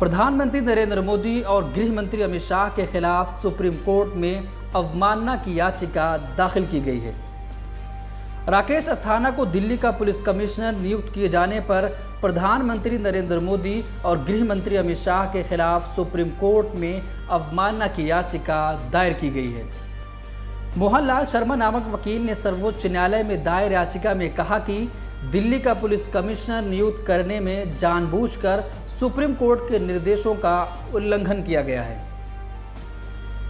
प्रधानमंत्री नरेंद्र मोदी और गृह मंत्री अमित शाह के खिलाफ सुप्रीम कोर्ट में अवमानना की याचिका दाखिल की गई है। राकेश अस्थाना को दिल्ली का पुलिस कमिश्नर नियुक्त किए जाने पर प्रधानमंत्री नरेंद्र मोदी और गृह मंत्री अमित शाह के खिलाफ सुप्रीम कोर्ट में अवमानना की याचिका दायर की गई है। मोहनलाल शर्मा नामक वकील ने सर्वोच्च न्यायालय में दायर याचिका में कहा कि दिल्ली का पुलिस कमिश्नर नियुक्त करने में जानबूझकर सुप्रीम कोर्ट के निर्देशों का उल्लंघन किया गया है।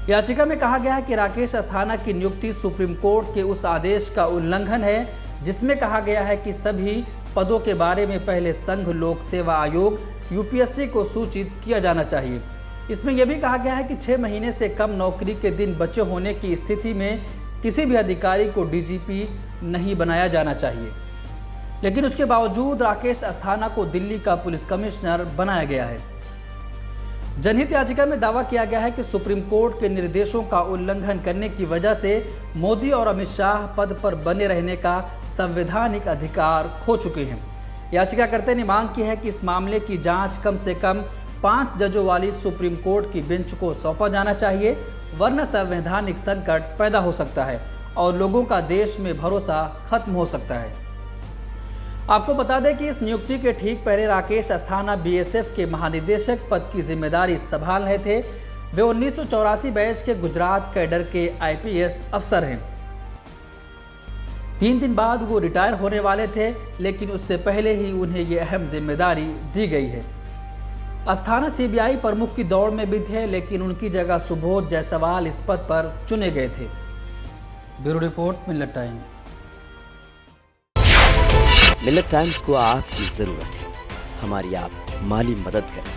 याचिका में कहा गया है कि राकेश अस्थाना की नियुक्ति सुप्रीम कोर्ट के उस आदेश का उल्लंघन है जिसमें कहा गया है कि सभी पदों के बारे में पहले संघ लोक सेवा आयोग यूपीएससी को सूचित किया जाना चाहिए। इसमें यह भी कहा गया है कि 6 महीने से कम नौकरी के दिन बचे होने की स्थिति में किसी भी अधिकारी को डीजीपी नहीं बनाया जाना चाहिए, लेकिन उसके बावजूद राकेश अस्थाना को दिल्ली का पुलिस कमिश्नर बनाया गया है। जनहित याचिका में दावा किया गया है कि सुप्रीम कोर्ट के निर्देशों का उल्लंघन करने की वजह से मोदी और अमित शाह पद पर बने रहने का संवैधानिक अधिकार खो चुके हैं। याचिकाकर्ता ने मांग की है कि इस मामले की जांच कम से कम 5 जजों वाली सुप्रीम कोर्ट की बेंच को सौंपा जाना चाहिए, वरना संवैधानिक संकट पैदा हो सकता है और लोगों का देश में भरोसा खत्म हो सकता है। आपको बता दें कि इस नियुक्ति के ठीक पहले राकेश अस्थाना बीएसएफ के महानिदेशक पद की जिम्मेदारी संभाल रहे थे। वे 1984 बैच के गुजरात कैडर के आईपीएस अफसर हैं। 3 दिन बाद वो रिटायर होने वाले थे, लेकिन उससे पहले ही उन्हें ये अहम जिम्मेदारी दी गई है। अस्थाना सीबीआई प्रमुख की दौड़ में भी थे, लेकिन उनकी जगह सुबोध जायसवाल इस पद पर चुने गए थे। ब्यूरो रिपोर्ट, मिलत टाइम्स। मिलत टाइम्स को आपकी जरूरत है। हमारी आप माली मदद करें।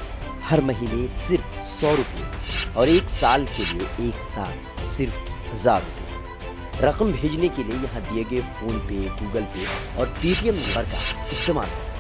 हर महीने सिर्फ 100 रुपये और 1 साल के लिए एक साथ सिर्फ 1000 रुपये। रकम भेजने के लिए यहाँ दिए गए फोन पे, गूगल पे और पेटीएम नंबर का इस्तेमाल कर सकते हैं।